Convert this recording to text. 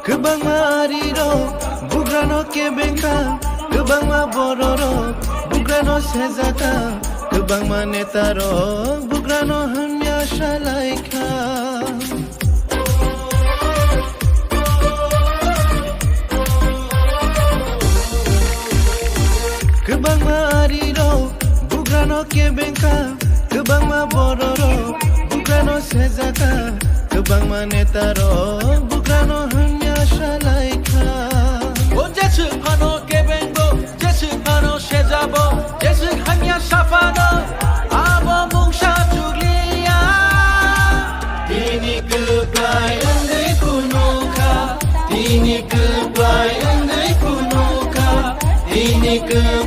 Kebang mariro, bugrano kebengka, kebang mabororo, bugrano sezaka, kebang manetaro, bugrano hanya shalaika. Kebang mariro, bugrano kebengka, kebang mabororo, bugrano sezaka, kebang manetaro, bugrano hanya shalaika. O jesu pano kebengo, jesu pano shezabo, jesu hanya shafano, abo mungsha juglia. Ini keblai engai kunuka, ini keblai engai kunuka, ini keblai